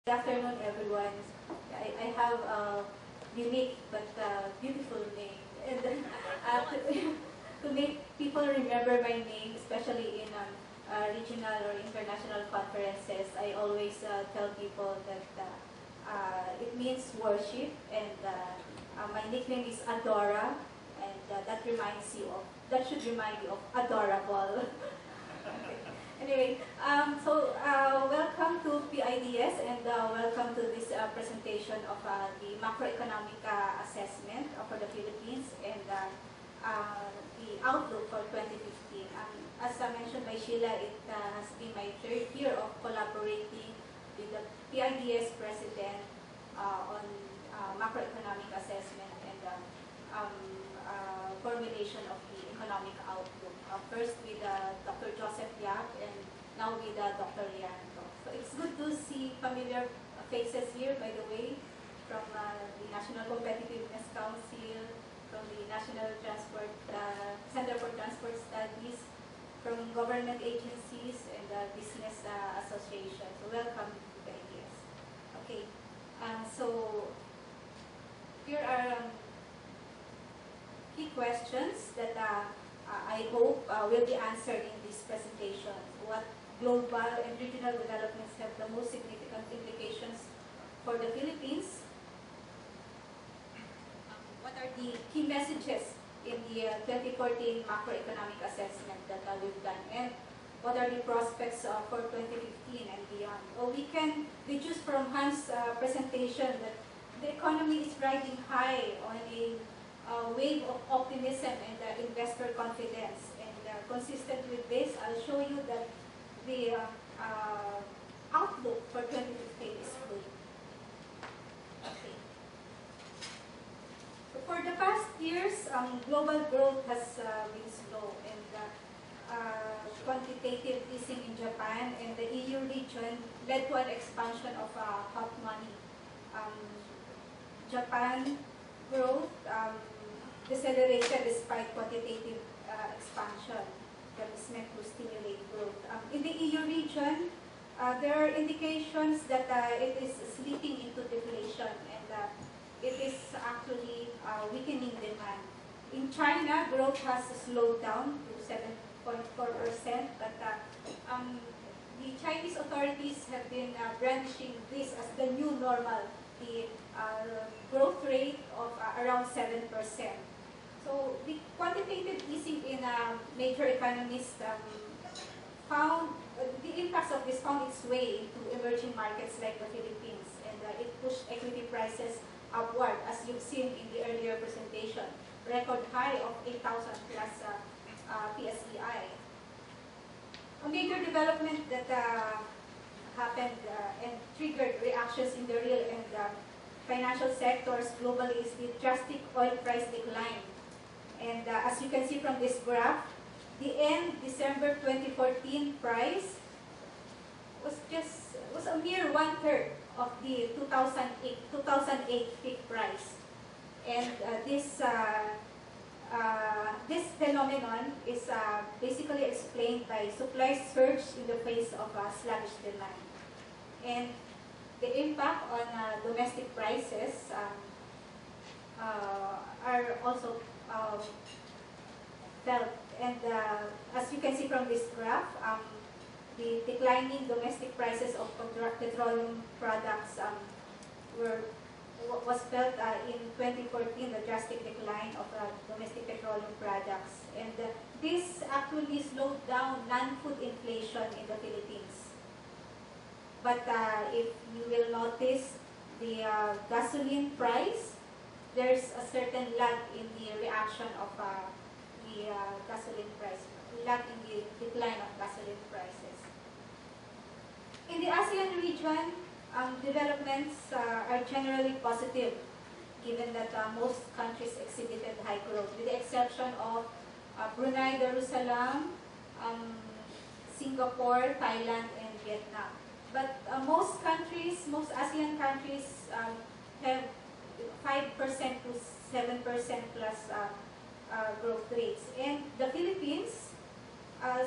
Good afternoon, everyone. I have a unique but beautiful name. And to make people remember my name, especially in regional or international conferences, I always tell people that it means worship, and my nickname is Adora, and that should remind you of adorable. Anyway, welcome to PIDS, and welcome to this presentation of the macroeconomic assessment for the Philippines and the outlook for 2015. As mentioned by Sheila, it has been my third year of collaborating with the PIDS president on macroeconomic assessment and formulation of the economic outlook. First with Dr. Joseph Yap, and now with Dr. Lianto. So it's good to see familiar faces here, by the way, from the National Competitiveness Council, from the National Transport Center for Transport Studies, from government agencies, and business associations. So welcome to the ideas. Okay, so here are key questions that I hope will be answered in this presentation. What global and regional developments have the most significant implications for the Philippines? What are the key messages in the 2014 macroeconomic assessment that we've done? And what are the prospects for 2015 and beyond? Well, we can deduce from Hans' presentation that the economy is riding high on a wave of optimism and investor confidence. And consistent with this, I'll show you that the outlook for 2015 is good. Okay. So for the past years, global growth has been slow, and quantitative easing in Japan and the EU region led to an expansion of hot money. Japan growth decelerated despite quantitative expansion that is meant to stimulate growth. In the EU region, there are indications that it is slipping into deflation, and it is actually weakening demand. In China, growth has slowed down to 7.4%, but the Chinese authorities have been brandishing this as the new normal, the growth rate of around 7%. So the quantitative easing in major economies found the impacts of this found its way into emerging markets like the Philippines, and it pushed equity prices upward, as you've seen in the earlier presentation, record high of 8,000 plus PSEI. A major development that happened and triggered reactions in the real and financial sectors globally is the drastic oil price decline. And as you can see from this graph, the end December 2014 price was a mere 1/3 of the 2008 peak price. And this phenomenon is basically explained by supply surge in the face of sluggish demand. And the impact on domestic prices are also felt. And as you can see from this graph, the declining domestic prices of petroleum products was felt in 2014, the drastic decline of domestic petroleum products. And this actually slowed down non-food inflation in the Philippines. But if you will notice the gasoline price, there's a certain lag in the reaction of the gasoline price, lag in the decline of gasoline prices. In the ASEAN region, developments are generally positive, given that most countries exhibited high growth, with the exception of Brunei Darussalam, Singapore, Thailand, and Vietnam. But most ASEAN countries have 5% to 7% plus growth rates. And the Philippines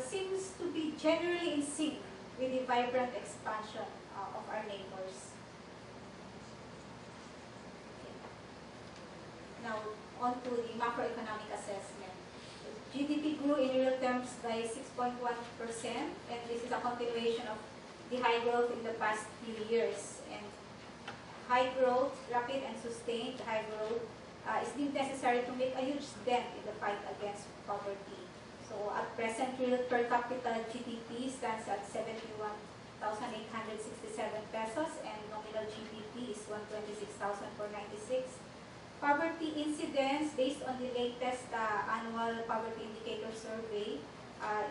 seems to be generally in sync with the vibrant expansion of our neighbors. onto the macroeconomic assessment. GDP grew in real terms by 6.1%, and this is a continuation of the high growth in the past few years. And high growth, rapid and sustained high growth, is deemed necessary to make a huge dent in the fight against poverty. So at present, real per capita GDP stands at 71,867 pesos, and nominal GDP is 126,496. Poverty incidence, based on the latest annual poverty indicator survey,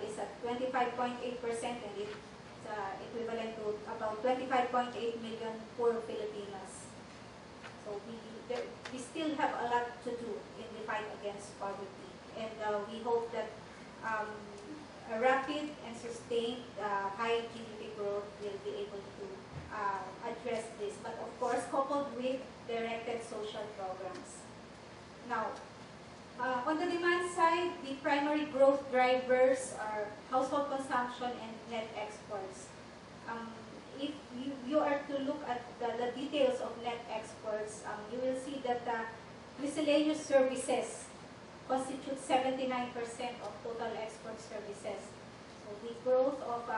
is at 25.8%, and it's equivalent to about 25.8 million poor Filipinos. So we still have a lot to do in the fight against poverty, and we hope that a rapid and sustained high GDP growth will be able to address this, but of course coupled with directed social programs. Now, on the demand side, the primary growth drivers are household consumption and net exports. If you are to look at the details of net exports, you will see that miscellaneous services constitute 79% of total export services. So the growth of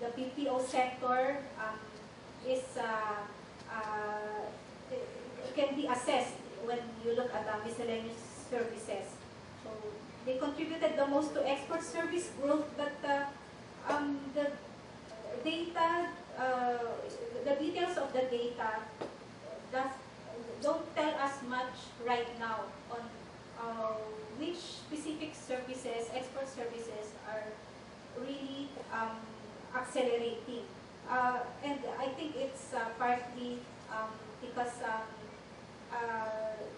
the BPO sector is can be assessed when you look at miscellaneous services. So they contributed the most to export service growth, but the data, the details of the data don't tell us much right now on which specific services, export services, are really accelerating. And I think it's partly because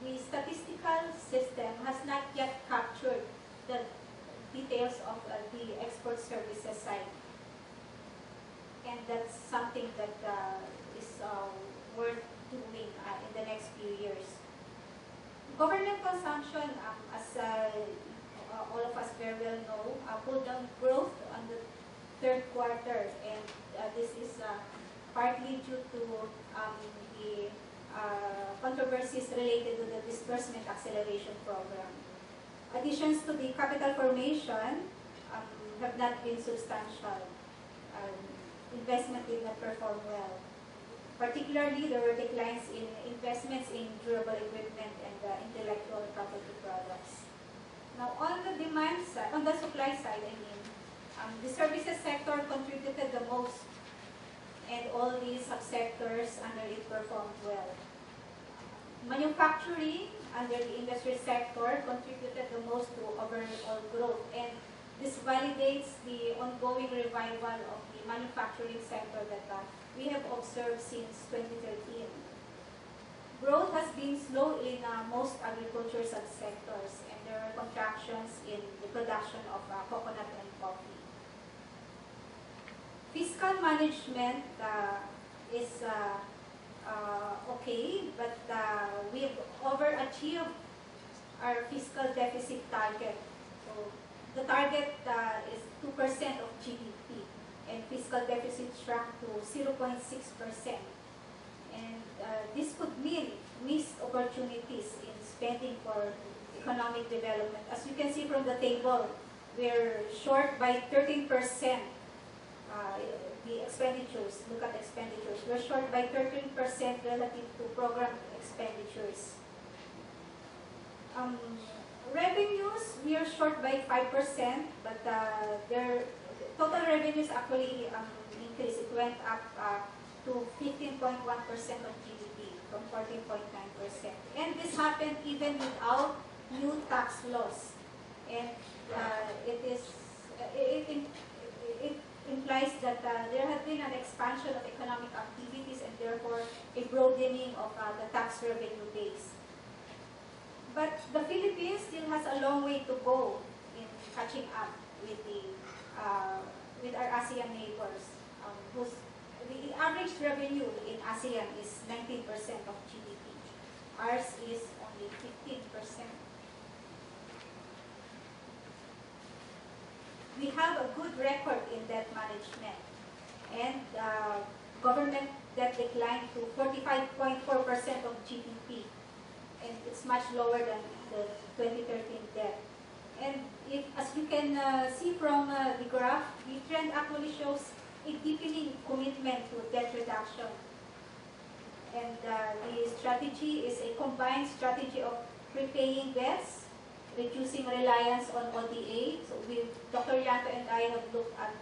the statistical system has not yet captured the details of the export services side. And that's something that is worth doing in the next few years. Government consumption, as all of us very well know, pulled down growth on the third quarter, and this is partly due to the controversies related to the disbursement acceleration program. Additions to the capital formation have not been substantial. Investment did not perform well. Particularly, there were declines in investments in durable equipment and intellectual property products. Now, on the demand side, on the supply side, I mean, the services sector contributed the most, and all these subsectors under it performed well. Manufacturing under the industry sector contributed the most to overall growth, and this validates the ongoing revival of the manufacturing sector that we have observed since 2013. Growth has been slow in most agriculture subsectors, and there are contractions in the production of coconut and coffee. Fiscal management is okay, but we've overachieved our fiscal deficit target. So the target is 2% of GDP, and fiscal deficit shrunk to 0.6%. And this could mean missed opportunities in spending for economic development. As you can see from the table, we're short by 13%. The expenditures, look at expenditures, we're short by 13% relative to program expenditures. Revenues, we are short by 5%, but their total revenues actually increased. It went up to 15.1% of GDP from 14.9%. And this happened even without new tax laws. And it implies that there has been an expansion of economic activities and therefore a broadening of the tax revenue base. But the Philippines still has a long way to go in catching up with with our ASEAN neighbors, the average revenue in ASEAN is 19% of GDP. Ours is only 15%. We have a good record in debt management, and government debt declined to 45.4% of GDP. and it's much lower than the 2013 debt. And if, as you can see from the graph, the trend actually shows a deepening commitment to debt reduction. And the strategy is a combined strategy of repaying debts, reducing reliance on ODA. So Dr. Llanto and I have looked at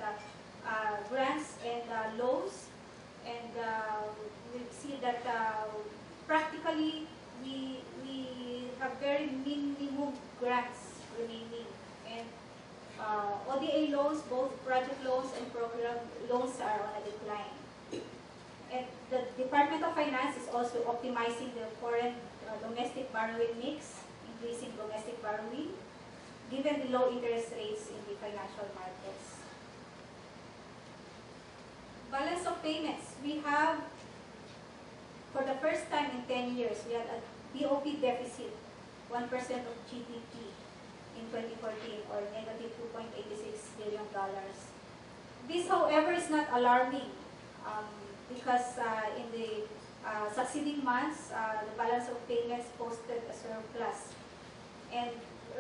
grants and loans, and we see that practically we have very minimum grants remaining. And ODA loans, both project loans and program loans, are on a decline. And the Department of Finance is also optimizing the foreign domestic borrowing mix, increasing domestic borrowing, given the low interest rates in the financial markets. Balance of payments. We have, for the first time in 10 years, we had a BOP deficit, 1% of GDP in 2014, or negative $2.86 billion. This, however, is not alarming because in the succeeding months, the balance of payments posted a surplus. And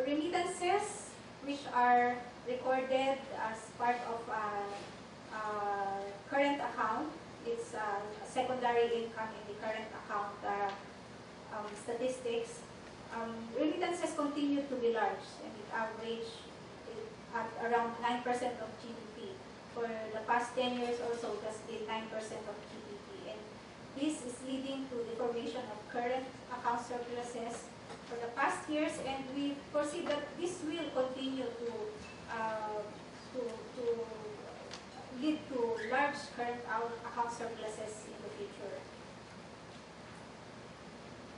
remittances, which are recorded as part of current account, it's secondary income in the current account statistics. Remittances continue to be large, and it averaged at around 9% of GDP. For the past 10 years or so, that's been 9% of GDP. And this is leading to the formation of current account surpluses for the past years, and we foresee that this will continue to lead to large current account surpluses in the future.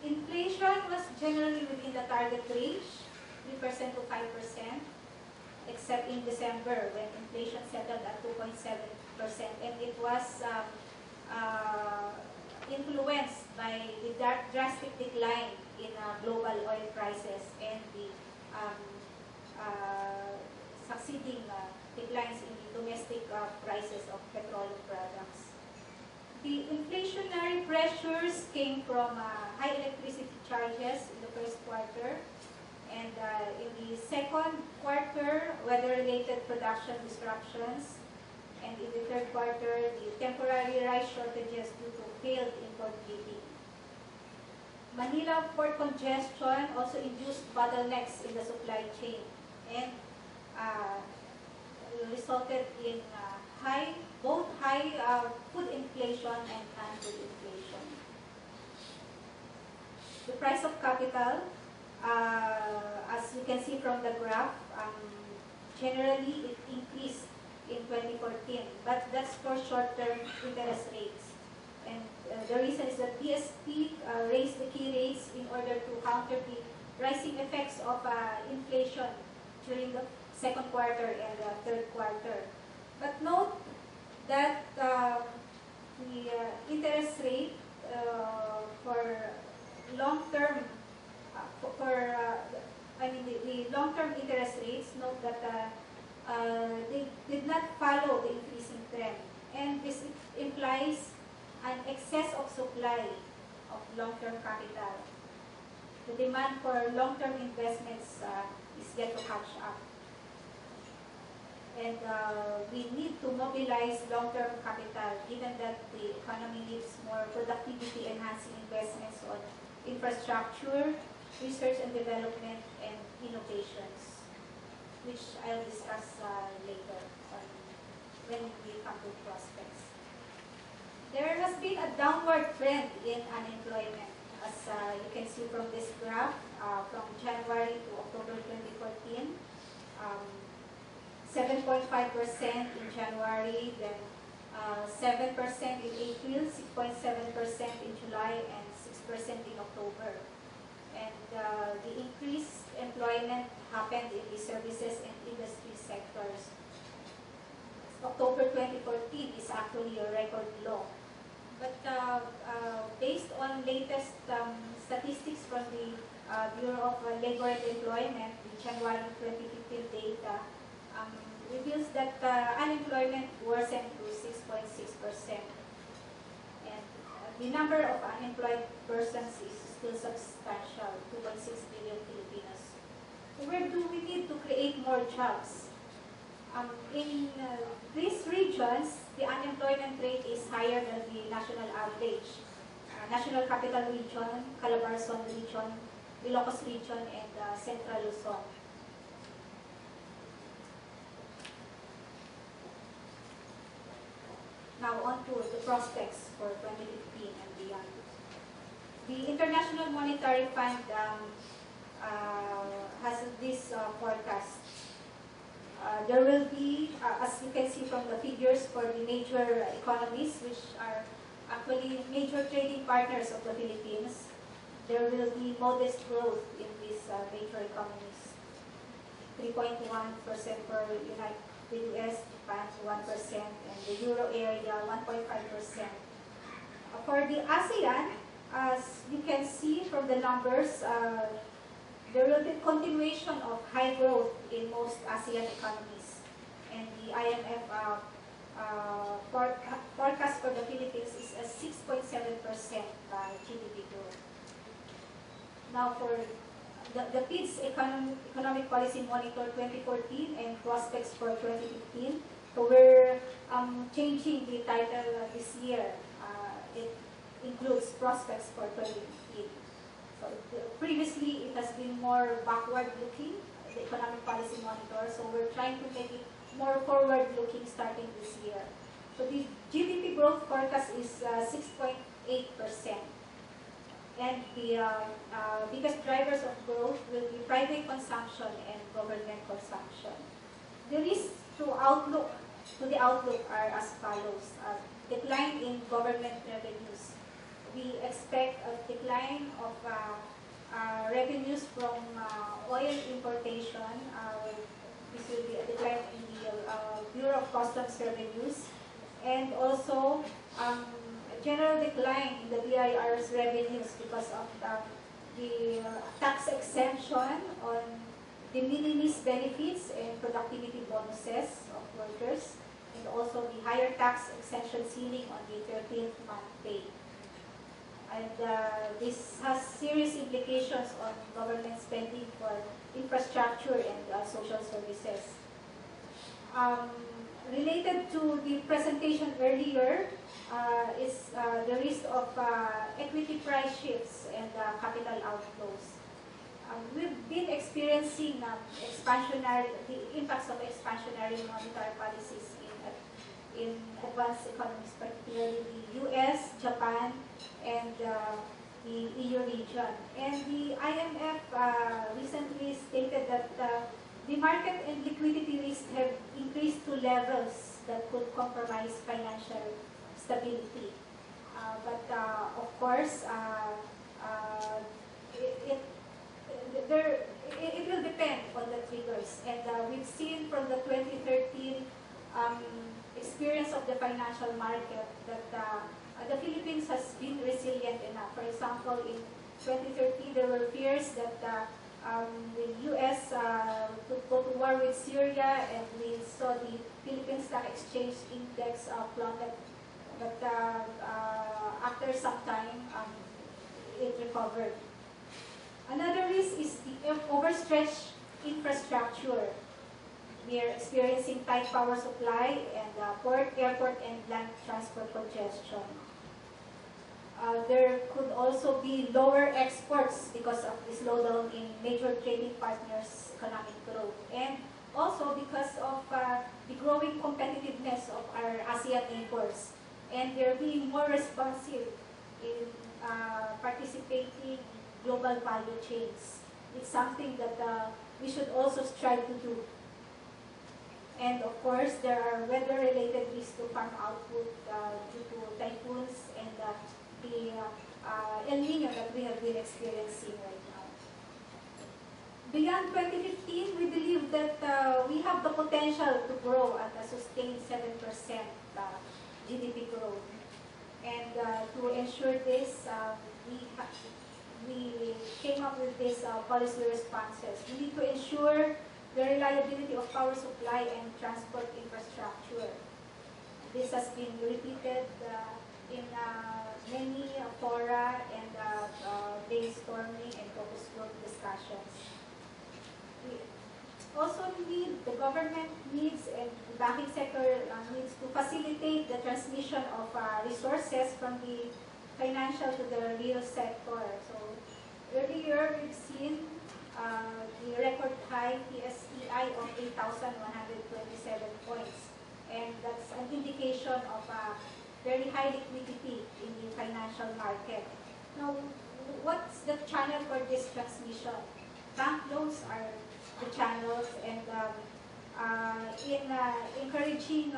Inflation was generally within the target range, 3% to 5%, except in December when inflation settled at 2.7%, and it was influenced by the drastic decline in global oil prices and the succeeding declines in the domestic prices of petroleum products. The inflationary pressures came from high electricity charges in the first quarter, and in the second quarter, weather-related production disruptions, and in the third quarter, the temporary rice shortages due to failed import bidding. Manila port congestion also induced bottlenecks in the supply chain and resulted in both high food inflation and non-food inflation. The price of capital, as you can see from the graph, generally it increased in 2014, but that's for short-term interest rates. And the reason is that BSP raised the key rates in order to counter the rising effects of inflation during the second quarter and the third quarter. But note that the interest rate for long-term, the long-term interest rates, note that they did not follow the increasing trend, and this implies an excess of supply of long-term capital. The demand for long-term investments is yet to catch up. And we need to mobilize long-term capital, given that the economy needs more productivity-enhancing investments on infrastructure, research and development, and innovations, which I'll discuss later on when we come to prospects. There has been a downward trend in unemployment, as you can see from this graph, from January to October 2014. 7.5% in January, then 7% in April, 6.7% in July, and 6% in October. And the increased employment happened in the services and industry sectors. October 2014 is actually a record low. But based on latest statistics from the Bureau of Labor and Employment, the January 2015 data, reveals that unemployment worsened to 6.6%. And the number of unemployed persons is still substantial, 2.6 million Filipinos. So where do we need to create more jobs? In these regions, the unemployment rate is higher than the national average. National Capital Region, Calabarzon Region, Ilocos Region, and Central Luzon. Now on to the prospects for 2015 and beyond. The International Monetary Fund has this forecast. There will be, as you can see from the figures for the major economies, which are actually major trading partners of the Philippines, there will be modest growth in these major economies. 3.1% for the US, Japan 1%, and the Euro area 1.5%. For the ASEAN, as you can see from the numbers, there will be continuation of high growth in most ASEAN economies. And the IMF forecast for the Philippines is a 6.7% GDP growth. Now for the PIDS Economic Policy Monitor 2014 and prospects for 2015. So we're changing the title this year. It includes prospects for 2015. So previously it has been more backward looking, the Economic Policy Monitor. So we're trying to make it more forward looking starting this year. So the GDP growth forecast is 6.8%. And the biggest drivers of growth will be private consumption and government consumption. The risks to the outlook are as follows. Decline in government revenues. We expect a decline of revenues from oil importation. This will be a decline in the Bureau of Customs revenues, and also general decline in the BIR's revenues because of the tax exemption on de minimis benefits and productivity bonuses of workers, and also the higher tax exemption ceiling on the 13th month pay. And this has serious implications on government spending for infrastructure and social services. Related to the presentation earlier is the risk of equity price shifts and capital outflows. We've been experiencing the impacts of expansionary monetary policies in advanced economies, particularly the US, Japan, and the EU region. And the IMF recently stated that the market and liquidity risks have increased to levels that could compromise financial stability. But of course, it will depend on the triggers. And we've seen from the 2013 experience of the financial market that the Philippines has been resilient enough. For example, in 2013, there were fears that the U.S. could go to war with Syria, and we saw the Philippine Stock Exchange Index plummet. But after some time, it recovered. Another risk is the overstretched infrastructure. We are experiencing tight power supply and port, airport, and land transport congestion. There could also be lower exports because of the slowdown in major trading partners' economic growth, and also because of the growing competitiveness of our ASEAN neighbors, and they're being more responsive in participating in global value chains. It's something that we should also strive to do. And of course, there are weather-related risks to farm output due to typhoons and the El Nino that we have been experiencing right now. Beyond 2015, we believe that we have the potential to grow at a sustained 7% GDP growth. And to ensure this, we came up with these policy responses. We need to ensure the reliability of power supply and transport infrastructure. This has been repeated in many fora and brainstorming and focus group discussions. We also need, the government needs and the banking sector needs to facilitate the transmission of resources from the financial to the real sector. So earlier we've seen the record high PSEI of 8,127 points. And that's an indication of very high liquidity in the financial market. Now, what's the channel for this transmission? Bank loans are the channels, and in encouraging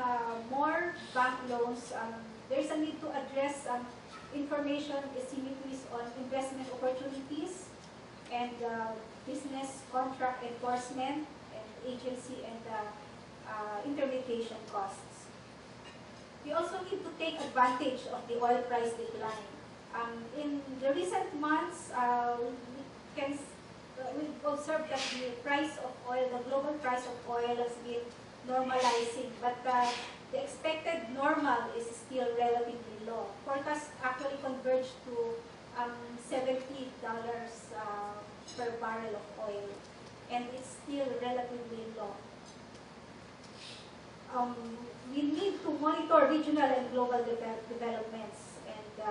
more bank loans, there's a need to address information asymmetries on investment opportunities and business contract enforcement and agency and intermediation costs. We also need to take advantage of the oil price decline. In the recent months, we've observed that the price of oil, the global price of oil has been normalizing, but the expected normal is still relatively low. Forecasts actually converge to $70 per barrel of oil, and it's still relatively low. We need to monitor regional and global developments and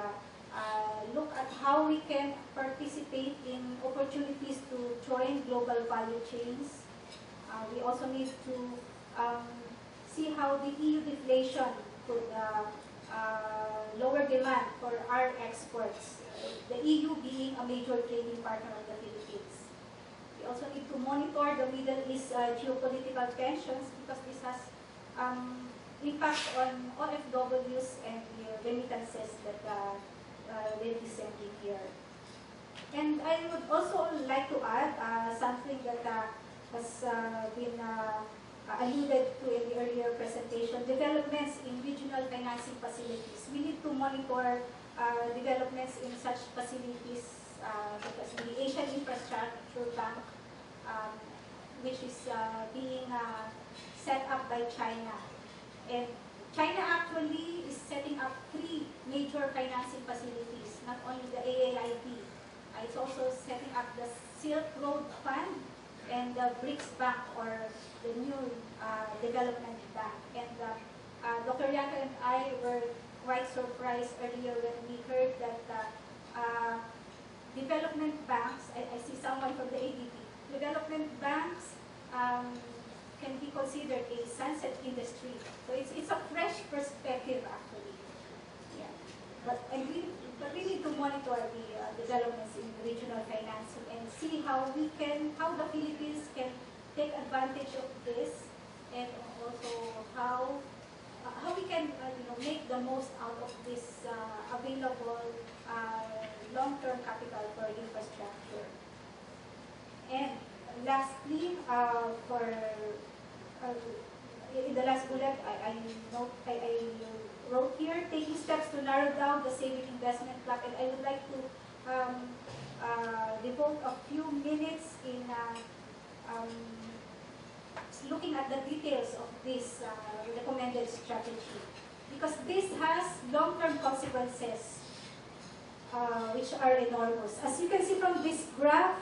look at how we can participate in opportunities to join global value chains. We also need to see how the EU deflation could lower demand for our exports, the EU being a major trading partner of the Philippines. We also need to monitor the Middle East geopolitical tensions, because this has impact on OFWs and the remittances that they'll be sending here. And I would also like to add something that has been alluded to in the earlier presentation: developments in regional financing facilities. We need to monitor developments in such facilities such as the Asian Infrastructure Bank, which is being set up by China. And China actually is setting up 3 major financing facilities, not only the AAIB. It's also setting up the Silk Road Fund and the BRICS Bank, or the new development bank. And Dr. Yaka and I were quite surprised earlier when we heard that development banks, I see someone from the ADB, development banks can be considered a sunset industry. So it's a fresh perspective actually. Yeah. But we need to monitor the developments in regional financing and see how the Philippines can take advantage of this, and also how we can make the most out of this available long-term capital for infrastructure. And lastly, in the last bullet, I wrote here, taking steps to narrow down the saving investment block, and I would like to devote a few minutes in looking at the details of this recommended strategy, because this has long-term consequences which are enormous. As you can see from this graph,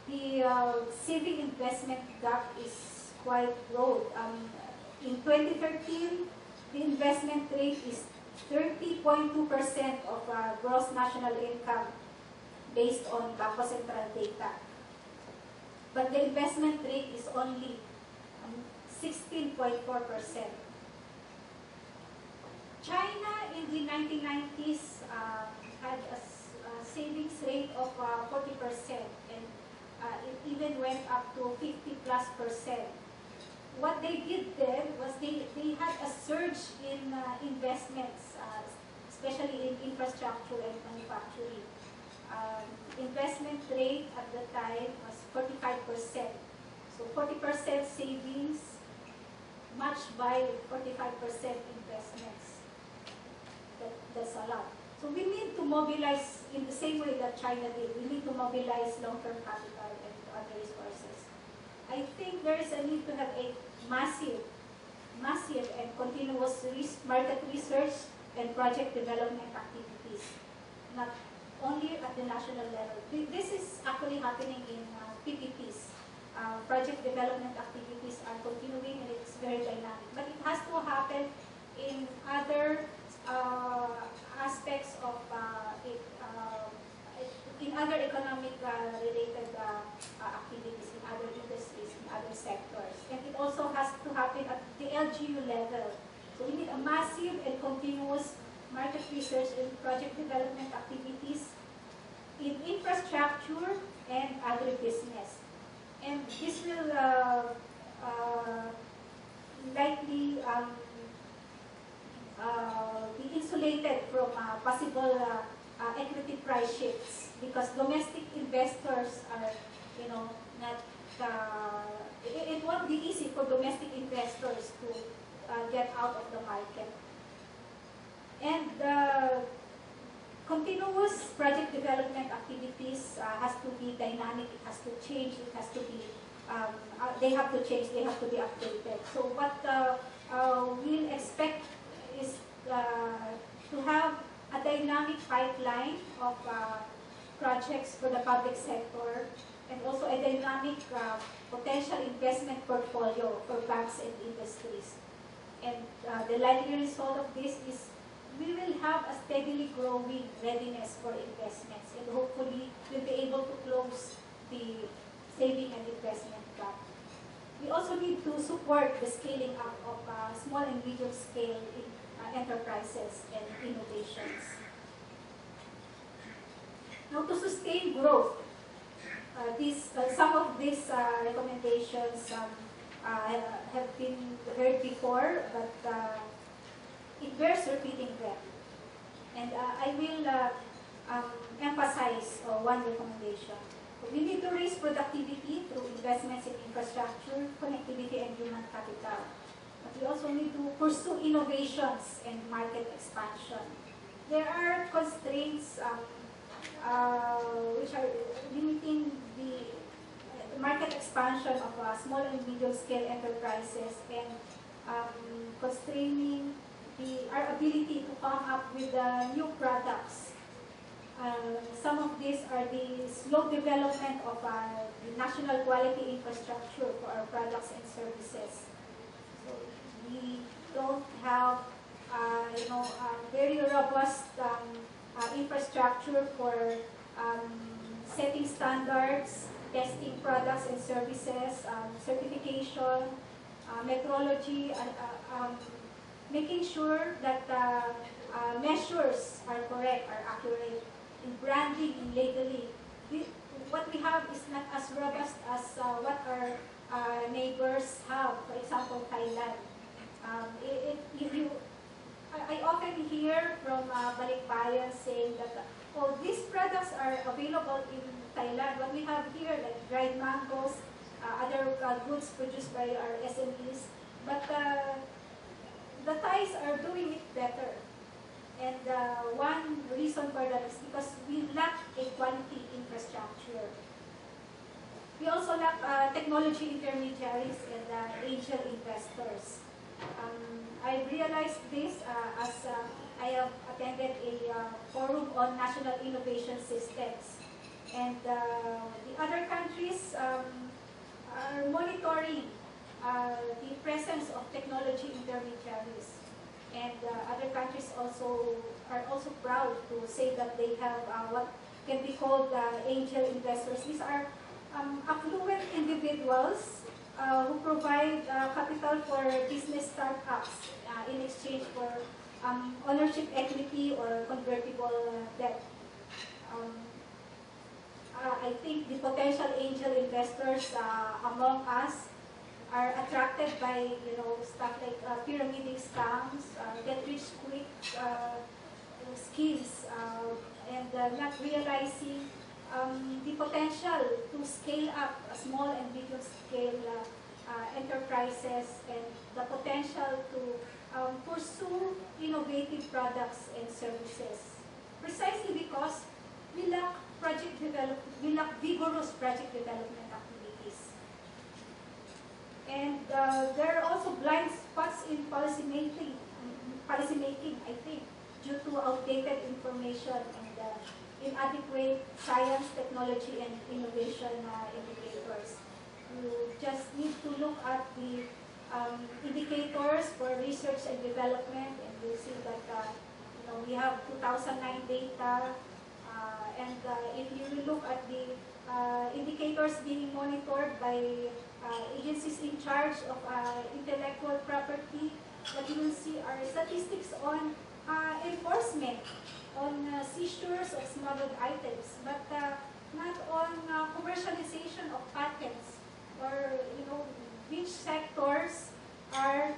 the saving investment gap is quite broad. In 2013, the investment rate is 30.2% of gross national income based on Bangko Sentral data. But the investment rate is only 16.4%. China in the 1990s had a savings rate of 40%, and it even went up to 50+%. What they did then was they had a surge in investments, especially in infrastructure and manufacturing. Investment rate at the time was 45%. So 40% savings matched by 45% investments. That's a lot. So we need to mobilize in the same way that China did. We need to mobilize long-term capital and other resources. I think there is a need to have a massive and continuous market research and project development activities, not only at the national level. This is actually happening in PPPs. Project development activities are continuing and it's very dynamic. But it has to happen in other aspects of it, in other economic related activities, in other industries, in other sectors. And it also has to happen at the LGU level. So we need a massive and continuous market research and project development activities in infrastructure and agribusiness. And this will likely be insulated from possible equity price shifts because domestic investors are, not, it won't be easy for domestic investors to get out of the market. And continuous project development activities has to be dynamic, it has to change, it has to be, they have to change, they have to be updated. So what we'll expect is to have a dynamic pipeline of projects for the public sector and also a dynamic potential investment portfolio for banks and industries. And the likely result of this is we will have a steadily growing readiness for investments and hopefully we'll be able to close the saving and investment gap. We also need to support the scaling up of small and medium scale enterprises and innovations. Now to sustain growth, some of these recommendations have been heard before, but it bears repeating them. And I will emphasize one recommendation. We need to raise productivity through investments in infrastructure, connectivity, and human capital. But we also need to pursue innovations and market expansion. There are constraints which are limiting the market expansion of small and medium-scale enterprises and constraining our ability to come up with new products. Some of these are the slow development of the national quality infrastructure for our products and services. So we don't have, very robust infrastructure for setting standards, testing products and services, certification, metrology, making sure that measures are correct, are accurate, in branding, in labeling. What we have is not as robust as what our neighbors have, for example, Thailand. I often hear from Balikbayan saying that, oh, these products are available in Thailand. What we have here, like dried mangoes, other goods produced by our SMEs, but the Thais are doing it better. And one reason for that is because we lack a quality infrastructure. We also lack technology intermediaries and angel investors. I realized this as I have attended a forum on national innovation systems. And the other countries are monitoring the presence of technology intermediaries. And other countries are also proud to say that they have what can be called angel investors. These are affluent individuals who provide capital for business startups in exchange for ownership equity or convertible debt. I think the potential angel investors among us are attracted by stuff like pyramiding scams, get rich quick schemes, and not realizing the potential to scale up small and medium scale enterprises and the potential to pursue innovative products and services. Precisely because we lack vigorous project development activities. And there are also blind spots in policy making, I think. due to outdated information and inadequate science, technology, and innovation indicators. You just need to look at the indicators for research and development, and you'll see that we have 2009 data, and if you look at the indicators being monitored by agencies in charge of intellectual property, what you will see are statistics on enforcement, on seizures of smuggled items, but not on commercialization of patents, or which sectors are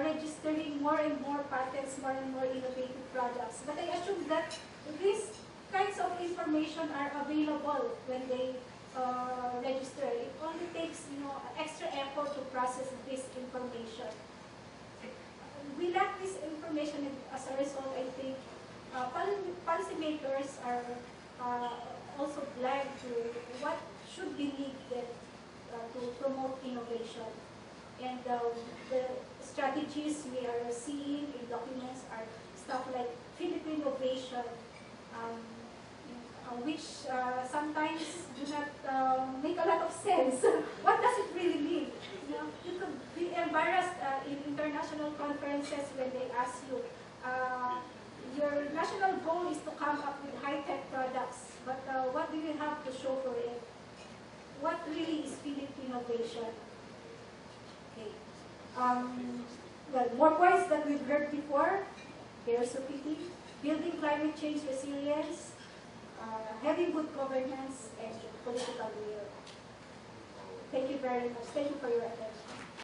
registering more and more patents, more and more innovative products. But I assume that these kinds of information are available when they register. It only takes extra effort to process this information. We lack this information, and as a result, I think policymakers are also blind to what should be needed to promote innovation. And the strategies we are seeing in documents are stuff like Philippine innovation, which sometimes do not make a lot of sense. What does it really mean? You could be embarrassed in international conferences when they ask you, your national goal is to come up with high-tech products, but what do you have to show for it? What really is Philippine innovation? Okay. Well, more points that we've heard before. Here's a pity. Building climate change resilience, having good governance, and political will. Thank you very much. Thank you for your attention.